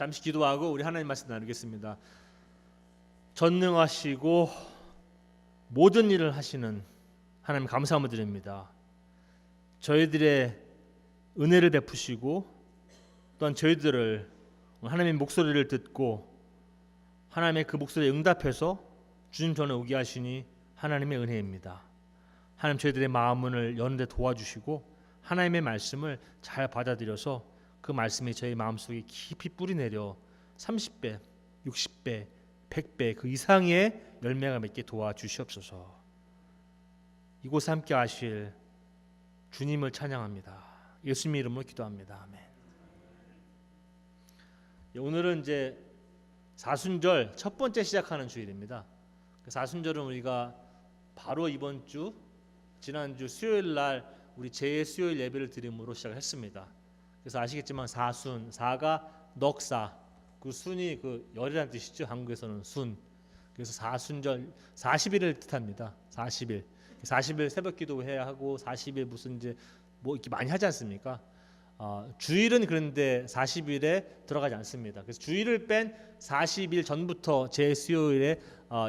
잠시 기도하고 우리 하나님 말씀 나누겠습니다. 전능하시고 모든 일을 하시는 하나님 감사함을 드립니다. 저희들의 은혜를 베푸시고 또한 저희들을 하나님의 목소리를 듣고 하나님의 그 목소리에 응답해서 주님 전에 오게 하시니 하나님의 은혜입니다. 하나님 저희들의 마음을 여는데 도와주시고 하나님의 말씀을 잘 받아들여서 그 말씀이 저희 마음속에 깊이 뿌리내려 30배, 60배, 100배 그 이상의 열매가 맺게 도와주시옵소서. 이곳에 함께 하실 주님을 찬양합니다. 예수님의 이름으로 기도합니다. 아멘. 오늘은 이제 사순절 첫 번째 시작하는 주일입니다. 사순절은 우리가 바로 이번 주 지난주 수요일 날 우리 제 수요일 예배를 드림으로 시작했습니다. 그래서 아시겠지만 사순, 사가 넉사, 그 순이 그 열이라는 뜻이죠. 한국에서는 순. 그래서 사순절 40일을 뜻합니다. 40일 새벽 기도해야 하고 40일 무슨 이제 뭐 이렇게 많이 하지 않습니까? 주일은 그런데 40일에 들어가지 않습니다. 그래서 주일을 뺀 40일 전부터 제 수요일에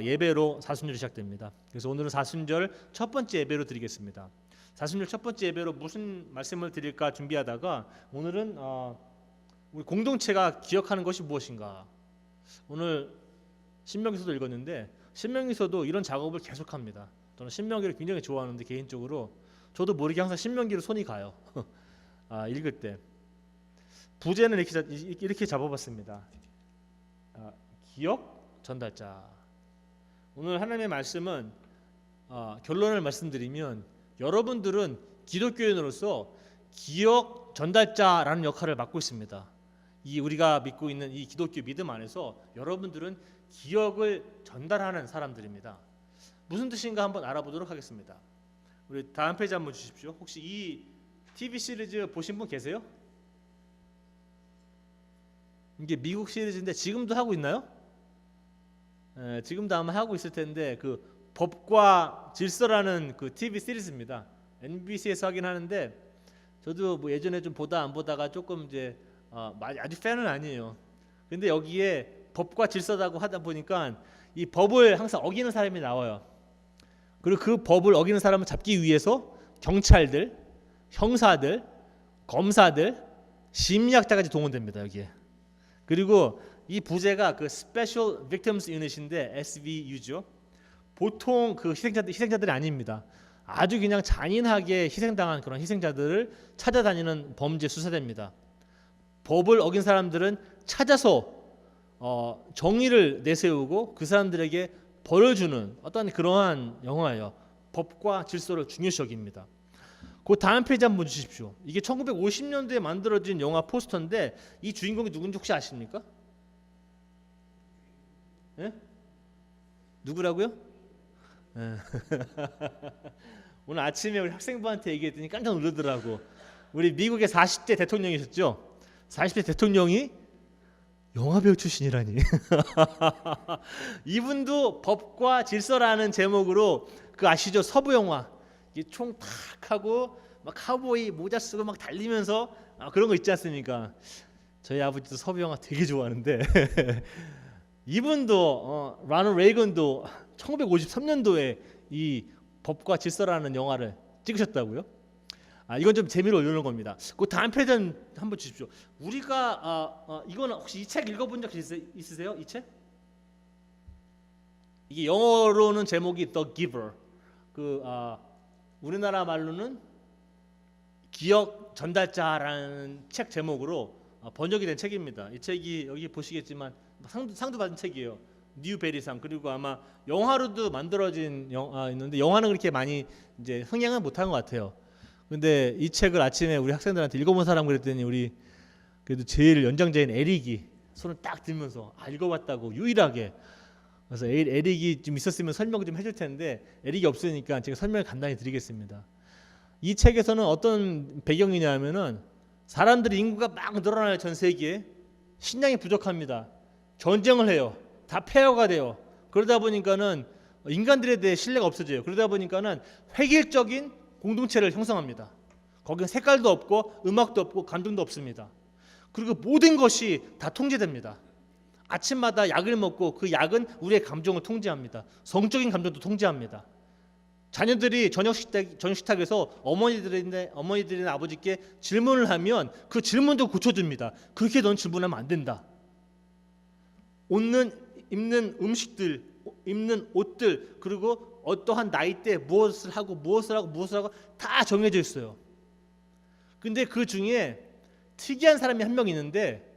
예배로 사순절이 시작됩니다. 그래서 오늘은 사순절 첫 번째 예배로 드리겠습니다. 사순절 첫 번째 예배로 무슨 말씀을 드릴까 준비하다가 오늘은 우리 공동체가 기억하는 것이 무엇인가. 오늘 신명기서도 읽었는데 신명기서도 이런 작업을 계속합니다. 저는 신명기를 굉장히 좋아하는데 개인적으로 저도 모르게 항상 신명기로 손이 가요. 읽을 때 부제는 이렇게 잡아봤습니다. 기억 전달자. 오늘 하나님의 말씀은 결론을 말씀드리면 여러분들은 기독교인으로서 기억 전달자라는 역할을 맡고 있습니다. 이 우리가 믿고 있는 이 기독교 믿음 안에서 여러분들은 기억을 전달하는 사람들입니다. 무슨 뜻인가 한번 알아보도록 하겠습니다. 우리 다음 페이지 한번 주십시오. 혹시 이 TV 시리즈 보신 분 계세요? 이게 미국 시리즈인데 지금도 하고 있나요? 지금도 아마 하고 있을 텐데 그 법과 질서라는 그 TV 시리즈입니다. NBC에서 하긴 하는데 저도 뭐 예전에 좀 보다 안 보다가 조금 이제 아주 팬은 아니에요. 근데 여기에 법과 질서라고 하다 보니까 이 법을 항상 어기는 사람이 나와요. 그리고 그 법을 어기는 사람을 잡기 위해서 경찰들, 형사들, 검사들, 심리학자까지 동원됩니다. 여기에. 그리고 이 부제가 그 Special Victims Unit인데 SVU죠. 보통 그 희생자들이 아닙니다. 아주 그냥 잔인하게 희생당한 그런 희생자들을 찾아다니는 범죄 수사대입니다. 법을 어긴 사람들은 찾아서 정의를 내세우고 그 사람들에게 벌을 주는 어떤 그러한 영화예요. 법과 질서를 중요시 여깁니다. 그 다음 페이지 한번 주십시오. 이게 1950년도에 만들어진 영화 포스터인데 이 주인공이 누군지 혹시 아십니까? 예? 누구라고요? 예. 오늘 아침에 우리 학생부한테 얘기했더니 깜짝 놀라더라고. 우리 미국의 40대 대통령이셨죠? 40대 대통령이 영화배우 출신이라니. 이분도 법과 질서라는 제목으로 그 아시죠? 서부 영화. 총 탁 하고 막 카우보이 모자 쓰고 막 달리면서 그런 거 있지 않습니까? 저희 아버지도 서부 영화 되게 좋아하는데 이분도 라널드 레이건도 1953년도에 이 법과 질서라는 영화를 찍으셨다고요? 이건 좀 재미로 올려놓은 겁니다. 그 다음 페이지 한번 주십시오. 우리가 이거는 혹시 이 책 읽어본 적 있으세요? 이 책? 이게 영어로는 제목이 The Giver. 우리나라 말로는 기억 전달자라는 책 제목으로 번역이 된 책입니다. 이 책이 여기 보시겠지만 상도 받은 책이에요. 뉴베리상. 그리고 아마 영화로도 만들어진 있는데 영화는 그렇게 많이 이제 흥행은 못한 것 같아요. 근데 이 책을 아침에 우리 학생들한테 읽어본 사람 그랬더니 우리 그래도 제일 연장자인 에릭이 손을 딱 들면서 읽어봤다고 유일하게. 그래서 에릭이 좀 있었으면 설명 좀 해줄 텐데 에릭이 없으니까 제가 설명을 간단히 드리겠습니다. 이 책에서는 어떤 배경이냐면은 사람들이 인구가 막 늘어나요. 전 세계에. 식량이 부족합니다. 전쟁을 해요. 다 폐허가 돼요. 그러다 보니까는 인간들에 대해 신뢰가 없어져요. 그러다 보니까는 획일적인 공동체를 형성합니다. 거기는 색깔도 없고 음악도 없고 감동도 없습니다. 그리고 모든 것이 다 통제됩니다. 아침마다 약을 먹고 그 약은 우리의 감정을 통제합니다. 성적인 감정도 통제합니다. 자녀들이 저녁 식탁에서 어머니들이나 아버지께 질문을 하면 그 질문도 고쳐줍니다. 그렇게 넌 질문하면 안 된다. 입는 음식들, 입는 옷들, 그리고 어떠한 나이대 무엇을 하고 다 정해져 있어요. 근데 그 중에 특이한 사람이 한 명 있는데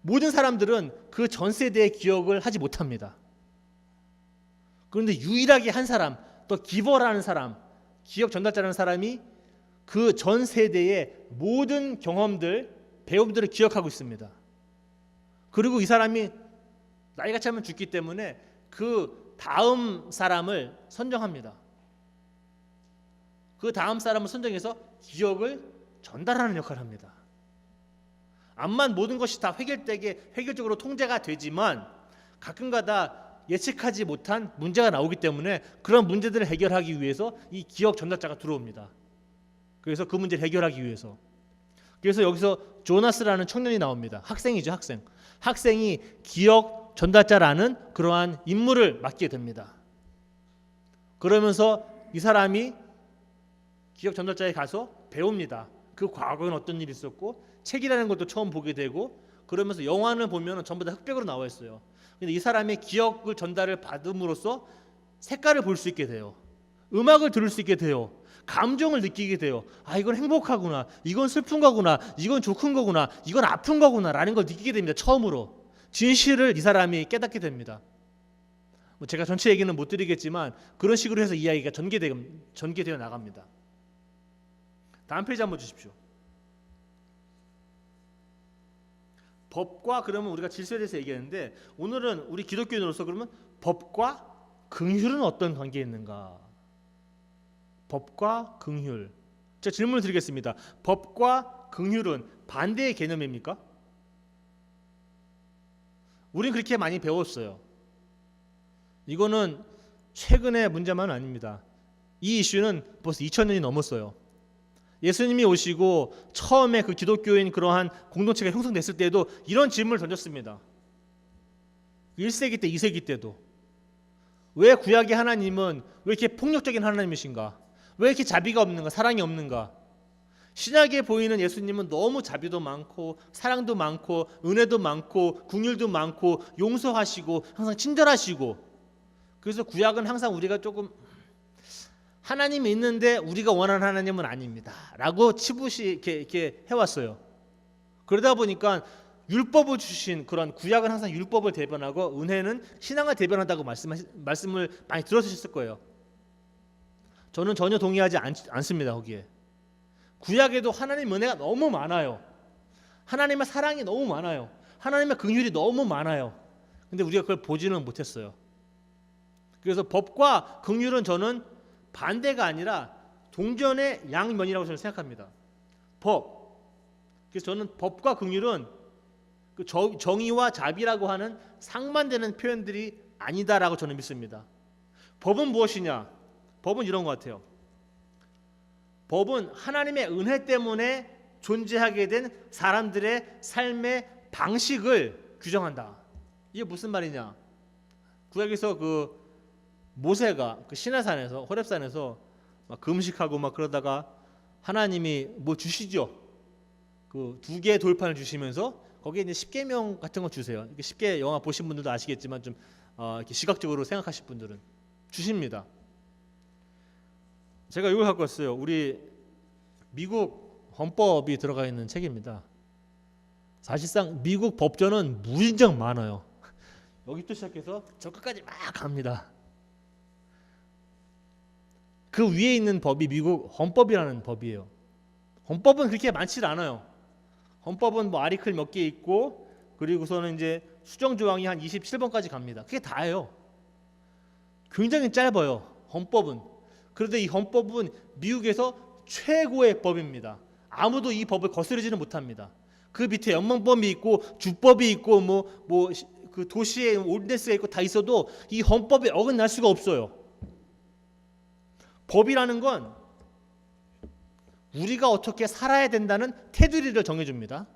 모든 사람들은 그 전 세대의 기억을 하지 못합니다. 그런데 유일하게 한 사람, 또 기버라는 사람, 기억 전달자라는 사람이 그 전 세대의 모든 경험들, 배움들을 기억하고 있습니다. 그리고 이 사람이 나이가 차면 죽기 때문에 그 다음 사람을 선정합니다. 그 다음 사람을 선정해서 기억을 전달하는 역할을 합니다. 암만 모든 것이 다 획일적으로 통제가 되지만 가끔가다 예측하지 못한 문제가 나오기 때문에 그런 문제들을 해결하기 위해서 이 기억 전달자가 들어옵니다. 그래서 그 문제를 해결하기 위해서. 그래서 여기서 조나스라는 청년이 나옵니다. 학생이죠, 학생. 학생이 기억 전달자라는 그러한 임무를 맡게 됩니다. 그러면서 이 사람이 기억 전달자에 가서 배웁니다. 그 과거에는 어떤 일이 있었고 책이라는 것도 처음 보게 되고 그러면서 영화를 보면 전부 다 흑백으로 나와 있어요. 근데 이 사람의 기억을 전달을 받음으로써 색깔을 볼 수 있게 돼요. 음악을 들을 수 있게 돼요. 감정을 느끼게 돼요. 아, 이건 행복하구나. 이건 슬픈 거구나. 이건 좋은 거구나. 이건 아픈 거구나. 라는 걸 느끼게 됩니다. 처음으로. 진실을 이 사람이 깨닫게 됩니다. 제가 전체 얘기는 못 드리겠지만 그런 식으로 해서 이야기가 전개되어 나갑니다. 다음 페이지 한번 주십시오. 법과 그러면 우리가 질서에 대해서 얘기했는데 오늘은 우리 기독교인으로서 그러면 법과 긍휼은 어떤 관계에 있는가? 법과 긍휼. 제가 질문을 드리겠습니다. 법과 긍휼은 반대의 개념입니까? 우린 그렇게 많이 배웠어요. 이거는 최근의 문제만은 아닙니다. 이 이슈는 벌써 2000년이 넘었어요. 예수님이 오시고 처음에 그 기독교인 그러한 공동체가 형성됐을 때도 이런 질문을 던졌습니다. 1세기 때, 2세기 때도 왜 구약의 하나님은 왜 이렇게 폭력적인 하나님이신가? 왜 이렇게 자비가 없는가? 사랑이 없는가? 신약에 보이는 예수님은 너무 자비도 많고 사랑도 많고 은혜도 많고 긍휼도 많고 용서하시고 항상 친절하시고 그래서 구약은 항상 우리가 조금 하나님이 있는데 우리가 원하는 하나님은 아닙니다 라고 치부시 이렇게 해왔어요. 그러다 보니까 율법을 주신 그런 구약은 항상 율법을 대변하고 은혜는 신앙을 대변한다고 말씀을 많이 들으셨을 거예요. 저는 전혀 동의하지 않습니다. 거기에 구약에도 하나님의 은혜가 너무 많아요. 하나님의 사랑이 너무 많아요. 하나님의 긍휼이 너무 많아요. 근데 우리가 그걸 보지는 못했어요. 그래서 법과 긍휼은 저는 반대가 아니라 동전의 양면이라고 저는 생각합니다. 법. 그래서 저는 법과 긍휼은 그 정의와 자비라고 하는 상반되는 표현들이 아니다라고 저는 믿습니다. 법은 무엇이냐? 법은 이런 것 같아요. 법은 하나님의 은혜 때문에 존재하게 된 사람들의 삶의 방식을 규정한다. 이게 무슨 말이냐? 구약에서 그 모세가 그 시내산에서 호렙산에서 막 금식하고 막 그러다가 하나님이 뭐 주시죠. 그 2개의 돌판을 주시면서 거기에 이제 10계명 같은 거 주세요. 이렇게 쉽게 영화 보신 분들도 아시겠지만 좀 이렇게 시각적으로 생각하실 분들은 주십니다. 제가 이걸 갖고 왔어요. 우리 미국 헌법이 들어가 있는 책입니다. 사실상 미국 법전은 무진장 많아요. 여기부터 시작해서 저 끝까지 막 갑니다. 그 위에 있는 법이 미국 헌법이라는 법이에요. 헌법은 그렇게 많지 않아요. 헌법은 뭐 아리클 몇 개 있고 그리고서는 이제 수정 조항이 한 27번까지 갑니다. 그게 다예요. 굉장히 짧아요. 헌법은. 그런데 이 헌법은 미국에서 최고의 법입니다. 아무도 이 법을 거스르지는 못합니다. 그 밑에 연방법이 있고 주법이 있고 뭐 그 도시에 올드스가 있고 다 있어도 이 헌법에 어긋날 수가 없어요. 법이라는 건 우리가 어떻게 살아야 된다는 테두리를 정해줍니다.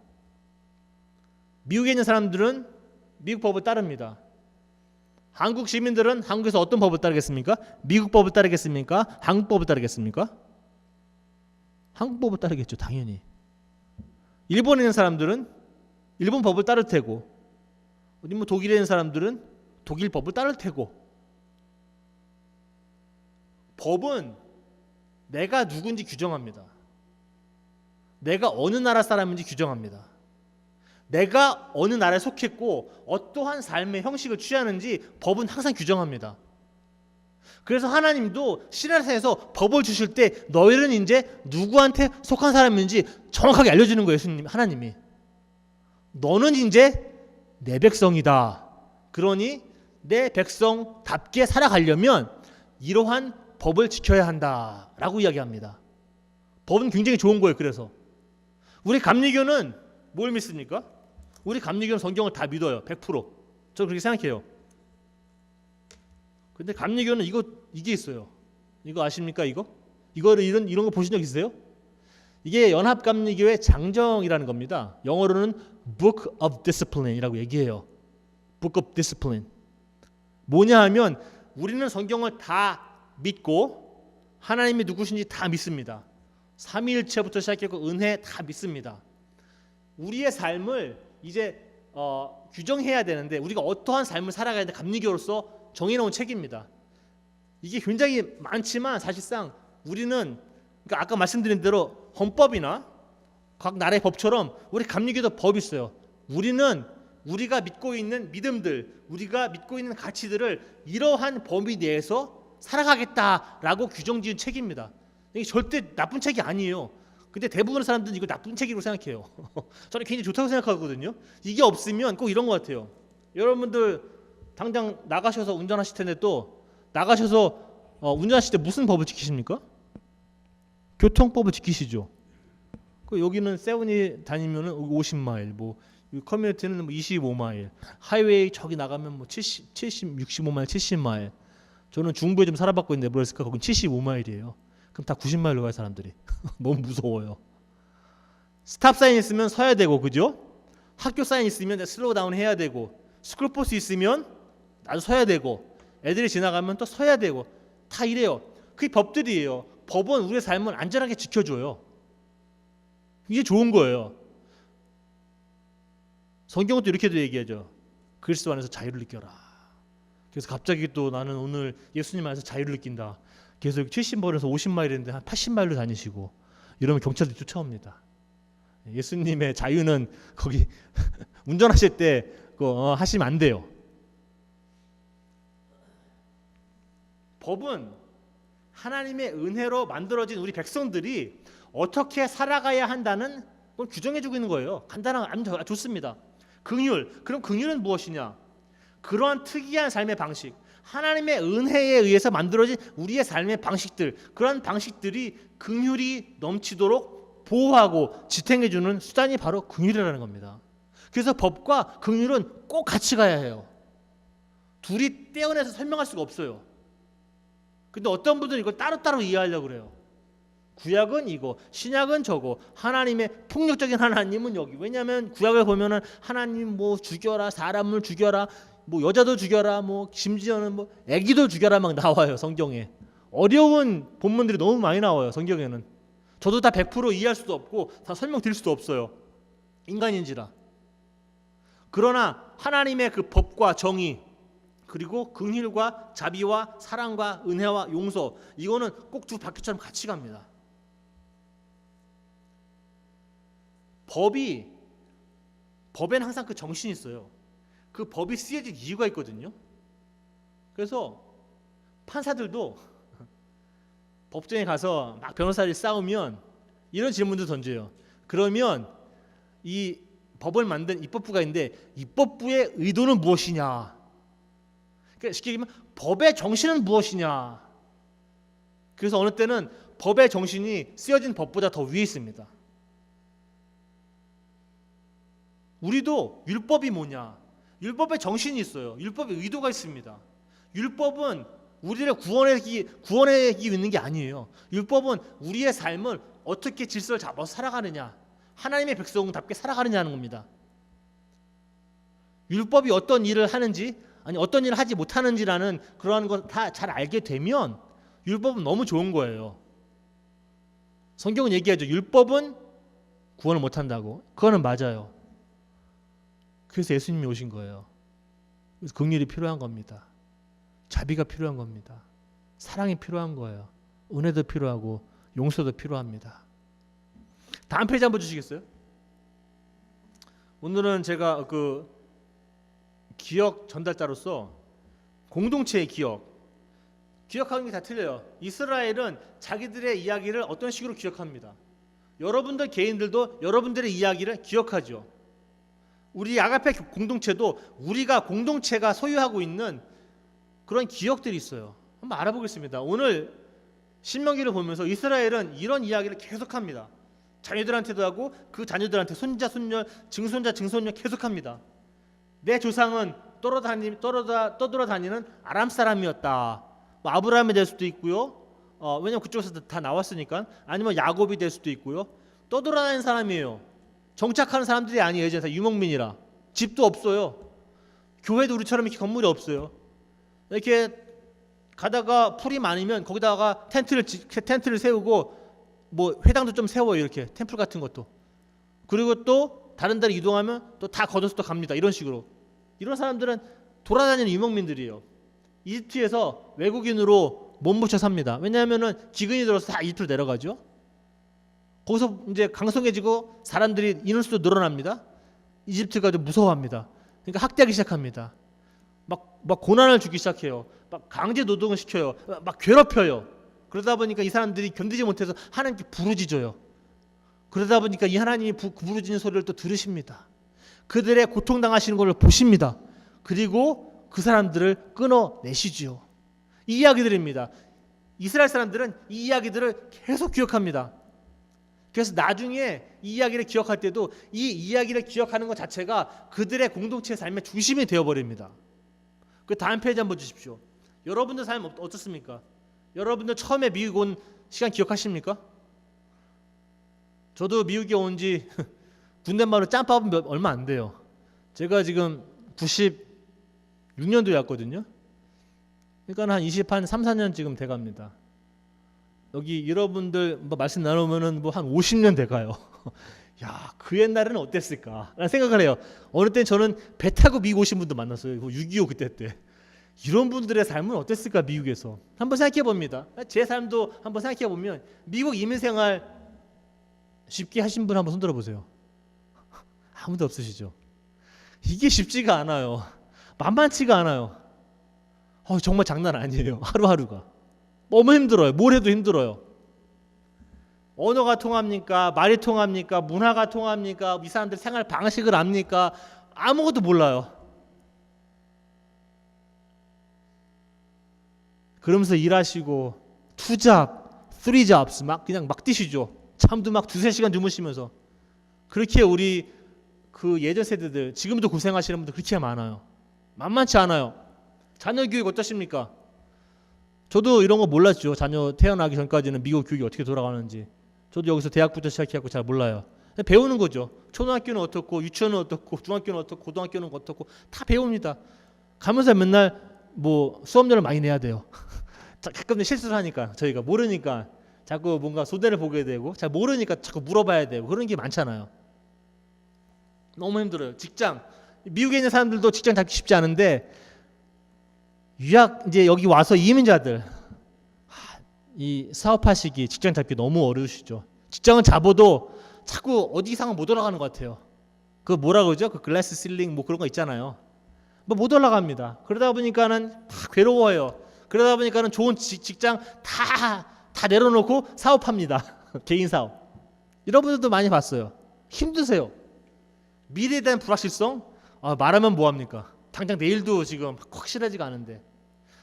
미국에 있는 사람들은 미국 법을 따릅니다. 한국 시민들은 한국에서 어떤 법을 따르겠습니까? 미국 법을 따르겠습니까? 한국 법을 따르겠습니까? 한국 법을 따르겠죠, 당연히. 일본에 있는 사람들은 일본 법을 따를 테고, 어디 뭐 독일에 있는 사람들은 독일 법을 따를 테고. 법은 내가 누군지 규정합니다. 내가 어느 나라 사람인지 규정합니다. 내가 어느 나라에 속했고 어떠한 삶의 형식을 취하는지 법은 항상 규정합니다. 그래서 하나님도 신약에서 법을 주실 때 너희는 이제 누구한테 속한 사람인지 정확하게 알려주는 거예요. 예수님, 하나님이. 너는 이제 내 백성이다. 그러니 내 백성답게 살아가려면 이러한 법을 지켜야 한다라고 이야기합니다. 법은 굉장히 좋은 거예요. 그래서 우리 감리교는 뭘 믿습니까? 우리 감리교는 성경을 다 믿어요. 100%. 저 그렇게 생각해요. 근데 감리교는 이게 있어요. 이거 아십니까? 이거를 이런 거 보신 적 있어요? 이게 연합감리교의 장정이라는 겁니다. 영어로는 Book of Discipline이라고 얘기해요. Book of Discipline. 뭐냐 하면 우리는 성경을 다 믿고 하나님이 누구신지 다 믿습니다. 삼위일체부터 시작해서 은혜 다 믿습니다. 우리의 삶을 이제 규정해야 되는데 우리가 어떠한 삶을 살아가야 되는데 감리교로서 정해놓은 책입니다. 이게 굉장히 많지만 사실상 우리는 그러니까 아까 말씀드린 대로 헌법이나 각 나라의 법처럼 우리 감리교도 법이 있어요. 우리는 우리가 믿고 있는 믿음들, 우리가 믿고 있는 가치들을 이러한 범위 내에서 살아가겠다라고 규정지은 책입니다. 이게 절대 나쁜 책이 아니에요. 근데 대부분의 사람들은 이거 나쁜 책이라고 생각해요. 저는 굉장히 좋다고 생각하거든요. 이게 없으면 꼭 이런 것 같아요. 여러분들 당장 나가셔서 운전하실 텐데 또 나가셔서 운전하실 때 무슨 법을 지키십니까? 교통법을 지키시죠. 여기는 세븐이 다니면은 50마일, 뭐 커뮤니티는 25마일, 하이웨이 저기 나가면 뭐 70, 65마일, 70마일. 저는 중부에 좀 살아봤고 있는데 네브래스카 거긴 75마일이에요. 그럼 다 90마일로 가요 사람들이. 너무 무서워요. 스탑 사인 있으면 서야 되고, 그죠? 학교 사인 있으면 슬로우 다운 해야 되고, 스쿨버스 있으면 나도 서야 되고, 애들이 지나가면 또 서야 되고, 다 이래요. 그게 법들이에요. 법은 우리의 삶을 안전하게 지켜줘요. 이게 좋은 거예요. 성경은 또 이렇게도 얘기하죠. 그리스도 안에서 자유를 느껴라. 그래서 갑자기 또 나는 오늘 예수님 안에서 자유를 느낀다. 계속 70마일에서 50마일인데 한 80마일로 다니시고 이러면 경찰들이 쫓아옵니다. 예수님의 자유는 거기 운전하실 때 하시면 안 돼요. 법은 하나님의 은혜로 만들어진 우리 백성들이 어떻게 살아가야 한다는 걸 규정해주고 있는 거예요. 간단한 좋습니다. 긍휼. 그럼 긍휼은 무엇이냐? 그러한 특이한 삶의 방식, 하나님의 은혜에 의해서 만들어진 우리의 삶의 방식들, 그런 방식들이 긍휼이 넘치도록 보호하고 지탱해주는 수단이 바로 긍휼이라는 겁니다. 그래서 법과 긍휼은 꼭 같이 가야 해요. 둘이 떼어내서 설명할 수가 없어요. 근데 어떤 분들은 이걸 따로따로 이해하려고 그래요. 구약은 이거, 신약은 저거, 하나님의 폭력적인 하나님은 여기. 왜냐하면 구약을 보면은 하나님 뭐 죽여라, 사람을 죽여라, 뭐 여자도 죽여라, 뭐 심지어는 뭐 애기도 죽여라 막 나와요. 성경에 어려운 본문들이 너무 많이 나와요. 성경에는 저도 다 100% 이해할 수도 없고 다 설명드릴 수도 없어요. 인간인지라. 그러나 하나님의 그 법과 정의, 그리고 긍휼과 자비와 사랑과 은혜와 용서, 이거는 꼭 두 바퀴처럼 같이 갑니다. 법에는 항상 그 정신이 있어요. 그 법이 쓰여진 이유가 있거든요. 그래서 판사들도 법정에 가서 막 변호사들이 싸우면 이런 질문도 던져요. 그러면 이 법을 만든 입법부가 있는데 입법부의 의도는 무엇이냐? 그러니까 쉽게 얘기하면 법의 정신은 무엇이냐? 그래서 어느 때는 법의 정신이 쓰여진 법보다 더 위에 있습니다. 우리도 율법이 뭐냐? 율법의 정신이 있어요. 율법의 의도가 있습니다. 율법은 우리를 구원하기 위해 있는 게 아니에요. 율법은 우리의 삶을 어떻게 질서를 잡아서 살아가느냐, 하나님의 백성답게 살아가느냐는 겁니다. 율법이 어떤 일을 하는지 아니 어떤 일을 하지 못하는지라는 그러한 걸 다 잘 알게 되면 율법은 너무 좋은 거예요. 성경은 얘기하죠. 율법은 구원을 못한다고. 그거는 맞아요. 그래서 예수님이 오신 거예요. 그래서 긍휼이 필요한 겁니다. 자비가 필요한 겁니다. 사랑이 필요한 거예요. 은혜도 필요하고 용서도 필요합니다. 다음 페이지 한번 주시겠어요? 오늘은 제가 그 기억 전달자로서 공동체의 기억하는 게 다 틀려요. 이스라엘은 자기들의 이야기를 어떤 식으로 기억합니다. 여러분들 개인들도 여러분들의 이야기를 기억하죠. 우리 아가페 공동체도 우리가 공동체가 소유하고 있는 그런 기억들이 있어요. 한번 알아보겠습니다. 오늘 신명기를 보면서 이스라엘은 이런 이야기를 계속합니다. 자녀들한테도 하고 그 자녀들한테 손자, 손녀, 증손자, 증손녀 계속합니다. 내 조상은 떠돌아다니는 아람 사람이었다. 뭐 아브라함이 될 수도 있고요. 왜냐면 그쪽에서 다 나왔으니까. 아니면 야곱이 될 수도 있고요. 떠돌아다니는 사람이에요. 정착하는 사람들이 아니에요. 예전에 유목민이라. 집도 없어요. 교회도 우리처럼 이렇게 건물이 없어요. 이렇게 가다가 풀이 많으면 거기다가 텐트를 세우고 뭐 회당도 좀 세워요. 이렇게 템플 같은 것도. 그리고 또 다른 데로 이동하면 또 다 걷어서 또 갑니다. 이런 식으로. 이런 사람들은 돌아다니는 유목민들이에요. 이집트에서 외국인으로 몸부쳐 삽니다. 왜냐하면은 기근이 들어서 다 이집트로 내려가죠. 거기서 이제 강성해지고 사람들이 인원수도 늘어납니다. 이집트가 좀 무서워합니다. 그러니까 학대하기 시작합니다. 막 고난을 주기 시작해요. 막 강제 노동을 시켜요. 막 괴롭혀요. 그러다 보니까 이 사람들이 견디지 못해서 하나님께 부르짖어요. 그러다 보니까 이 하나님이 부르짖는 소리를 또 들으십니다. 그들의 고통당하시는 것을 보십니다. 그리고 그 사람들을 끊어내시지요. 이 이야기들입니다. 이스라엘 사람들은 이 이야기들을 계속 기억합니다. 그래서 나중에 이 이야기를 기억할 때도 이 이야기를 기억하는 것 자체가 그들의 공동체의 삶의 중심이 되어버립니다. 그 다음 페이지 한번 주십시오. 여러분들 삶 어떻습니까? 여러분들 처음에 미국 온 시간 기억하십니까? 저도 미국에 온 지 군대말로 짬밥은 얼마 안 돼요. 제가 지금 96년도에 왔거든요. 그러니까 한 3, 4년 지금 돼갑니다. 여기 여러분들 뭐 말씀 나누면은 뭐 한 50년 돼가요. 야, 그 옛날에는 어땠을까? 라는 생각을 해요. 어느 때 저는 배 타고 미국 오신 분도 만났어요. 6.25 그때 때. 이런 분들의 삶은 어땠을까 미국에서? 한번 생각해 봅니다. 제 삶도 한번 생각해 보면 미국 이민 생활 쉽게 하신 분 한번 손 들어 보세요. 아무도 없으시죠? 이게 쉽지가 않아요. 만만치가 않아요. 정말 장난 아니에요. 하루하루가. 너무 힘들어요. 뭘 해도 힘들어요. 언어가 통합니까? 말이 통합니까? 문화가 통합니까? 이 사람들 생활 방식을 압니까? 아무것도 몰라요. 그러면서 일하시고 2잡, 3잡s 그냥 막 뛰시죠. 잠도 막 2-3시간 주무시면서. 그렇게 우리 그 예전 세대들 지금도 고생하시는 분들 그렇게 많아요. 만만치 않아요. 자녀 교육 어떠십니까? 저도 이런 거 몰랐죠. 자녀 태어나기 전까지는 미국 교육이 어떻게 돌아가는지. 저도 여기서 대학부터 시작해갖고 잘 몰라요. 배우는 거죠. 초등학교는 어떻고 유치원은 어떻고 중학교는 어떻고 고등학교는 어떻고 다 배웁니다. 가면서 맨날 뭐 수업료를 많이 내야 돼요. 가끔 실수를 하니까 저희가 모르니까 자꾸 뭔가 소대를 보게 되고 잘 모르니까 자꾸 물어봐야 되고 그런 게 많잖아요. 너무 힘들어요. 직장 미국에 있는 사람들도 직장 잡기 쉽지 않은데 유학 이제 여기 와서 이민자들 이 사업하시기 직장 잡기 너무 어려우시죠. 직장은 잡아도 자꾸 어디 이상은 못 올라가는 것 같아요. 그 뭐라 그러죠? 그 글래스 실링 뭐 그런 거 있잖아요. 뭐 못 올라갑니다. 그러다 보니까는 다 괴로워요. 그러다 보니까는 좋은 직장 다 내려놓고 사업합니다. 개인 사업. 여러분들도 많이 봤어요. 힘드세요. 미래에 대한 불확실성 말하면 뭐합니까? 당장 내일도 지금 확실하지가 않은데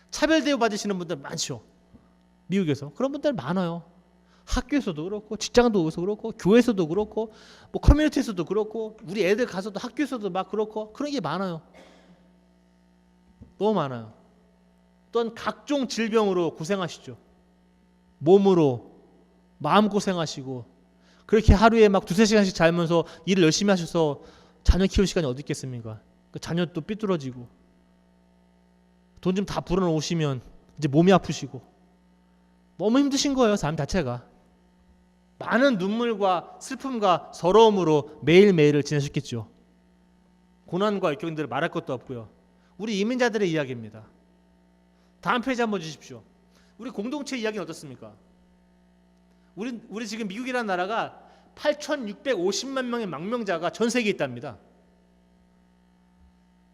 차별 대우 받으시는 분들 많죠. 미국에서 그런 분들 많아요. 학교에서도 그렇고 직장도 그렇고 교회에서도 그렇고 뭐 커뮤니티에서도 그렇고 우리 애들 가서도 학교에서도 막 그렇고 그런 게 많아요. 너무 많아요. 또한 각종 질병으로 고생하시죠. 몸으로 마음 고생하시고 그렇게 하루에 막 2-3시간씩 자면서 일을 열심히 하셔서 자녀 키울 시간이 어디 있겠습니까? 그 자녀 또 삐뚤어지고 돈 좀 다 불어넣으시면 이제 몸이 아프시고 너무 힘드신 거예요. 삶 자체가. 많은 눈물과 슬픔과 서러움으로 매일매일을 지내셨겠죠. 고난과 역경들을 말할 것도 없고요. 우리 이민자들의 이야기입니다. 다음 페이지 한번 주십시오. 우리 공동체 이야기는 어떻습니까? 우리 지금 미국이라는 나라가 8,650만 명의 망명자가 전 세계에 있답니다.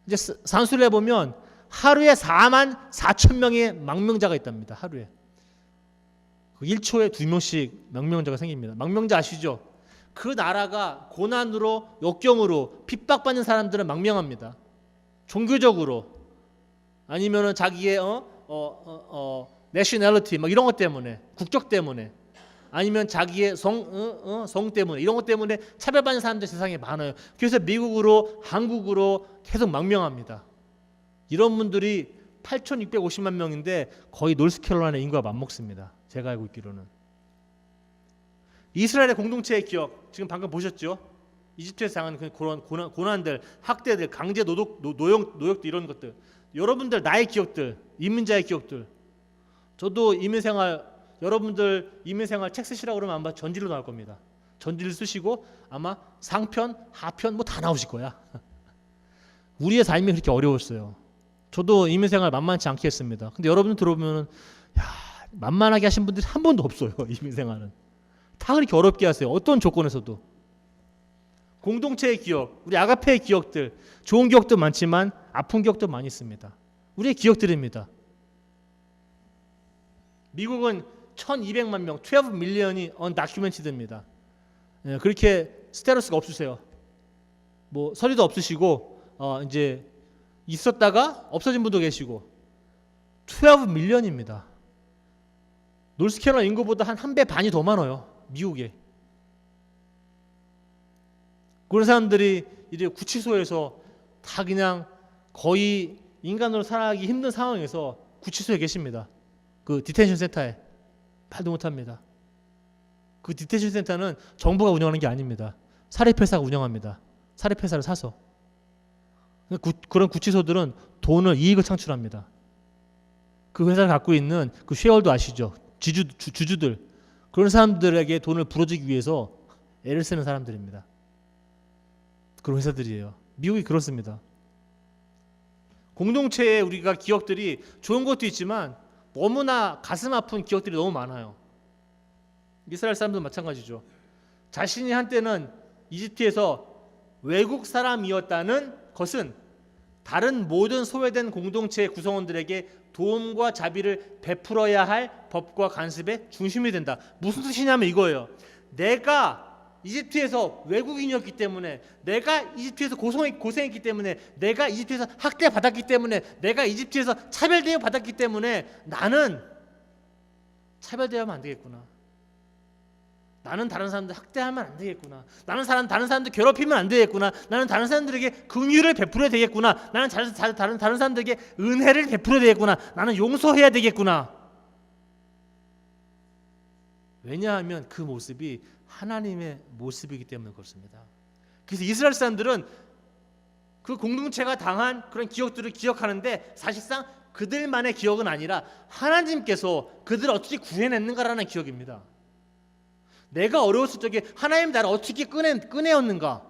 이제 산수를 해보면 하루에 4만 4천 명의 망명자가 있답니다. 하루에. 1초에 2명씩 망명자가 생깁니다. 망명자 아시죠? 그 나라가 고난으로 역경으로 핍박받는 사람들은 망명합니다. 종교적으로 아니면은 자기의 내셔널리티 막 이런 것 때문에, 국적 때문에, 아니면 자기의 성 때문에, 이런 것 때문에 차별받는 사람들 세상에 많아요. 그래서 미국으로, 한국으로 계속 망명합니다. 이런 분들이 8,650만 명인데 거의 노스캐롤라이나 인구가 맞먹습니다. 제가 알고 있기로는. 이스라엘의 공동체의 기억, 지금 방금 보셨죠? 이집트에서 당한 그런 고난들, 학대들, 강제 노역들 이런 것들, 여러분들 나의 기억들, 이민자의 기억들. 저도 여러분들 이민생활 책 쓰시라고 그러면 아마 전지로 나올 겁니다. 전지를 쓰시고 아마 상편, 하편 뭐 다 나오실 거야. 우리의 삶이 그렇게 어려웠어요. 저도 이민생활 만만치 않게 했습니다. 근데 여러분 들어보면 만만하게 하신 분들이 한 번도 없어요. 이민생활은 다 그렇게 어렵게 하세요. 어떤 조건에서도. 공동체의 기억, 우리 아가페의 기억들, 좋은 기억도 많지만 아픈 기억도 많이 있습니다. 우리의 기억들입니다. 미국은 1,200만 명, 12 밀리언이 언다큐멘티드입니다. 그렇게 스테러스가 없으세요. 뭐 서류도 없으시고 이제 있었다가 없어진 분도 계시고 12 밀리언입니다. 노스캐롤라이나 인구보다 한 배 반이 더 많아요. 미국에. 그런 사람들이 이제 구치소에서 다 그냥 거의 인간으로 살아가기 힘든 상황에서 구치소에 계십니다. 그 디텐션 센터에 말도 못합니다. 그 디텐션 센터는 정부가 운영하는 게 아닙니다. 사립회사가 운영합니다. 사립회사를 사서. 그런 구치소들은 이익을 창출합니다. 그 회사를 갖고 있는 그 쉐어홀더 아시죠? 주주들. 그런 사람들에게 돈을 불어주기 위해서 애를 쓰는 사람들입니다. 그런 회사들이에요. 미국이 그렇습니다. 공동체에 우리가 기억들이 좋은 것도 있지만 너무나 가슴 아픈 기억들이 너무 많아요. 이스라엘 사람도 마찬가지죠. 자신이 한때는 이집트에서 외국 사람이었다는 것은 다른 모든 소외된 공동체의 구성원들에게 도움과 자비를 베풀어야 할 법과 간섭의 중심이 된다. 무슨 뜻이냐면 이거예요. 내가 이집트에서 외국인이었기 때문에, 내가 이집트에서 고생했기 때문에, 내가 이집트에서 학대받았기 때문에, 내가 이집트에서 차별대우 받았기 때문에 나는 차별대우하면 안 되겠구나. 나는 다른 사람들 학대하면 안 되겠구나. 나는 다른 사람들 괴롭히면 안 되겠구나. 나는 다른 사람들에게 긍휼을 베풀어야 되겠구나. 나는 다른 사람들에게 은혜를 베풀어야 되겠구나. 나는 용서해야 되겠구나. 왜냐하면 그 모습이 하나님의 모습이기 때문에 그렇습니다. 그래서 이스라엘 사람들은 그 공동체가 당한 그런 기억들을 기억하는데 사실상 그들만의 기억은 아니라 하나님께서 그들을 어떻게 구해냈는가라는 기억입니다. 내가 어려웠을 적에 하나님 나를 어떻게 꺼내었는가.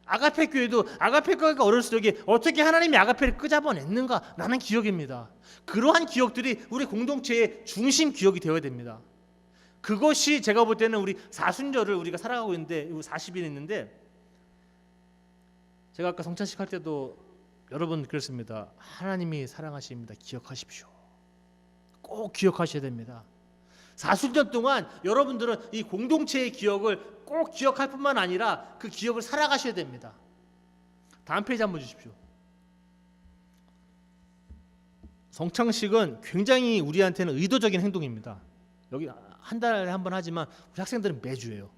아가페 교회도 아가페 교회가 어렸을 적에 어떻게 하나님이 아가페를 끄잡아냈는가 라는 기억입니다. 그러한 기억들이 우리 공동체의 중심 기억이 되어야 됩니다. 그것이 제가 볼 때는 우리 사순절을 우리가 살아가고 있는데 40일 있는데 제가 아까 성찬식 할 때도 여러분 그랬습니다. 하나님이 사랑하십니다. 기억하십시오. 꼭 기억하셔야 됩니다. 사순절 동안 여러분들은 이 공동체의 기억을 꼭 기억할 뿐만 아니라 그 기억을 살아가셔야 됩니다. 다음 페이지 한번 주십시오. 성찬식은 굉장히 우리한테는 의도적인 행동입니다. 여기 한 달에 한 번 하지만 우리 학생들은 매주 해요.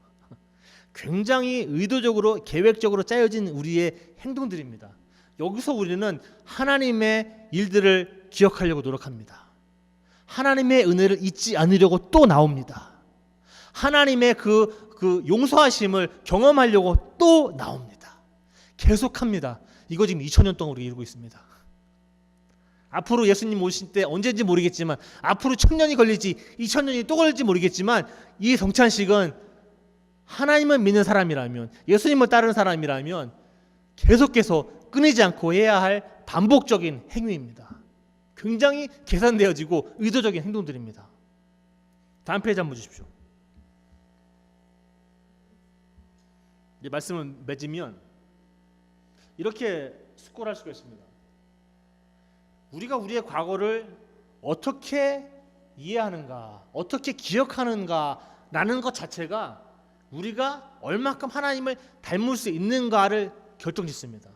굉장히 의도적으로 계획적으로 짜여진 우리의 행동들입니다. 여기서 우리는 하나님의 일들을 기억하려고 노력합니다. 하나님의 은혜를 잊지 않으려고 또 나옵니다. 하나님의 그 용서하심을 경험하려고 또 나옵니다. 계속합니다. 이거 지금 2000년 동안 우리가 이루고 있습니다. 앞으로 예수님 오실 때 언제인지 모르겠지만, 앞으로 1000년이 걸릴지 2000년이 또 걸릴지 모르겠지만, 이 성찬식은 하나님을 믿는 사람이라면, 예수님을 따르는 사람이라면 계속해서 끊이지 않고 해야 할 반복적인 행위입니다. 굉장히 계산되어지고 의도적인 행동들입니다. 다음 페이지 한번 보십시오. 이제 말씀을 맺으면 이렇게 숙고를 할 수가 있습니다. 우리가 우리의 과거를 어떻게 이해하는가, 어떻게 기억하는가라는 것 자체가 우리가 얼마큼 하나님을 닮을 수 있는가를 결정짓습니다.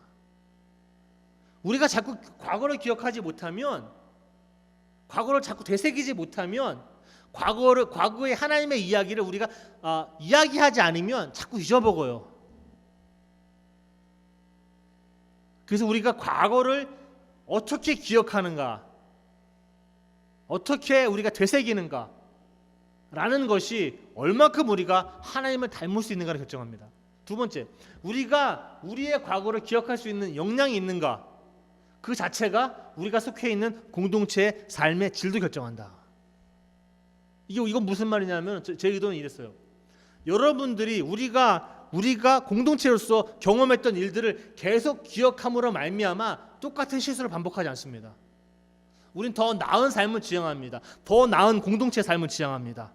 우리가 자꾸 과거를 기억하지 못하면, 과거를 자꾸 되새기지 못하면, 과거의 하나님의 이야기를 우리가 이야기하지 않으면 자꾸 잊어먹어요. 그래서 우리가 과거를 어떻게 기억하는가, 어떻게 우리가 되새기는가 라는 것이 얼마큼 우리가 하나님을 닮을 수 있는가를 결정합니다. 두 번째, 우리가 우리의 과거를 기억할 수 있는 역량이 있는가, 그 자체가 우리가 속해 있는 공동체의 삶의 질도 결정한다. 이건 무슨 말이냐면, 제 의도는 이랬어요. 여러분들이 우리가 공동체로서 경험했던 일들을 계속 기억함으로 말미암아 똑같은 실수를 반복하지 않습니다. 우린 더 나은 삶을 지향합니다. 더 나은 공동체 삶을 지향합니다.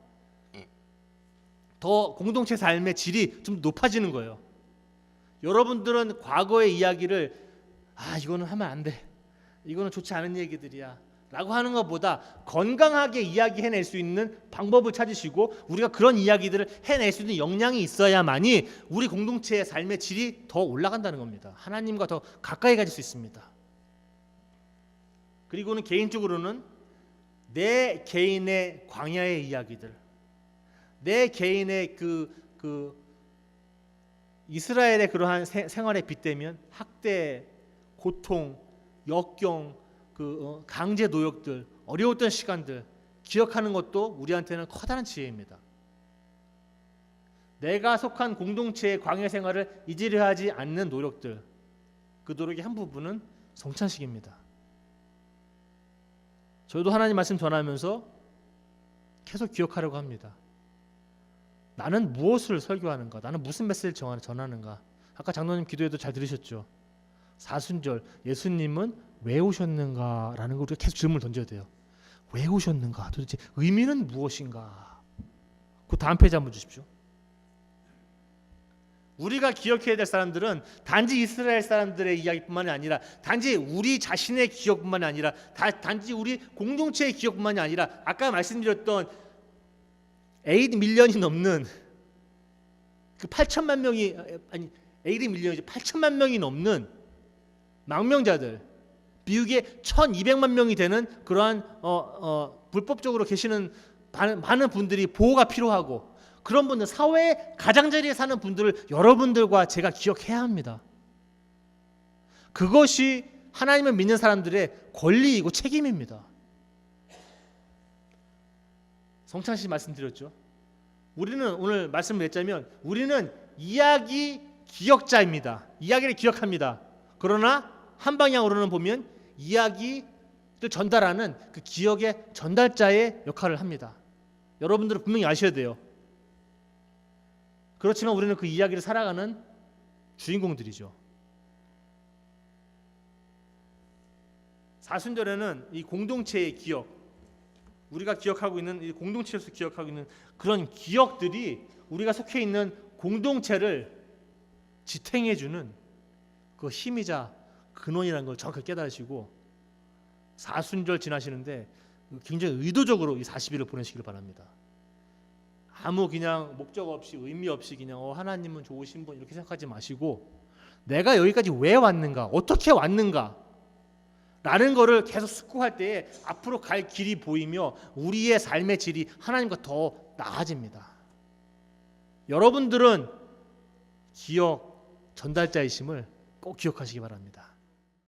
더 공동체 삶의 질이 좀 높아지는 거예요. 여러분들은 과거의 이야기를 이거는 하면 안 돼, 이거는 좋지 않은 얘기들이야 라고 하는 것보다 건강하게 이야기해낼 수 있는 방법을 찾으시고, 우리가 그런 이야기들을 해낼 수 있는 역량이 있어야만이 우리 공동체의 삶의 질이 더 올라간다는 겁니다. 하나님과 더 가까이 가질 수 있습니다. 그리고는 개인적으로는 내 개인의 광야의 이야기들, 내 개인의 그 이스라엘의 그러한 생활에 빗대면 학대, 고통, 역경, 강제 노역들, 어려웠던 시간들 기억하는 것도 우리한테는 커다란 지혜입니다. 내가 속한 공동체의 광야 생활을 잊으려 하지 않는 노력들, 그 노력의 한 부분은 성찬식입니다. 저희도 하나님 말씀 전하면서 계속 기억하려고 합니다. 나는 무엇을 설교하는가, 나는 무슨 메시지를 전하는가. 아까 장로님 기도에도 잘 들으셨죠. 사순절, 예수님은 왜 오셨는가라는 걸 우리가 계속 질문을 던져야 돼요. 왜 오셨는가? 도대체 의미는 무엇인가? 그 다음 페이지 한번 주십시오. 우리가 기억해야 될 사람들은 단지 이스라엘 사람들의 이야기뿐만이 아니라, 단지 우리 자신의 기억뿐만이 아니라, 단지 우리 공동체의 기억뿐만이 아니라, 아까 말씀드렸던 8밀리언이 넘는 그 8천만 명이, 아니 8밀리언이지 8천만 명이 넘는 망명자들, 미국에 1200만 명이 되는 그러한 불법적으로 계시는 많은 분들이 보호가 필요하고, 그런 분들, 사회의 가장자리에 사는 분들을 여러분들과 제가 기억해야 합니다. 그것이 하나님을 믿는 사람들의 권리이고 책임입니다. 성찬식 말씀드렸죠. 우리는 오늘 말씀을 냈자면 우리는 이야기 기억자입니다. 이야기를 기억합니다. 그러나 한 방향으로는 보면 이야기를 전달하는 그 기억의 전달자의 역할을 합니다. 여러분들은 분명히 아셔야 돼요. 그렇지만 우리는 그 이야기를 살아가는 주인공들이죠. 사순절에는 이 공동체의 기억, 우리가 기억하고 있는, 이 공동체에서 기억하고 있는 그런 기억들이 우리가 속해 있는 공동체를 지탱해주는 그 힘이자 근원이라는 걸 정확하게 깨달으시고, 사순절 지나시는데 굉장히 의도적으로 이 40일을 보내시길 바랍니다. 아무 그냥 목적 없이, 의미 없이 그냥 하나님은 좋으신 분 이렇게 생각하지 마시고, 내가 여기까지 왜 왔는가, 어떻게 왔는가 라는 거를 계속 숙고할 때에 앞으로 갈 길이 보이며 우리의 삶의 질이 하나님과 더 나아집니다. 여러분들은 기억 전달자이심을 꼭 기억하시기 바랍니다.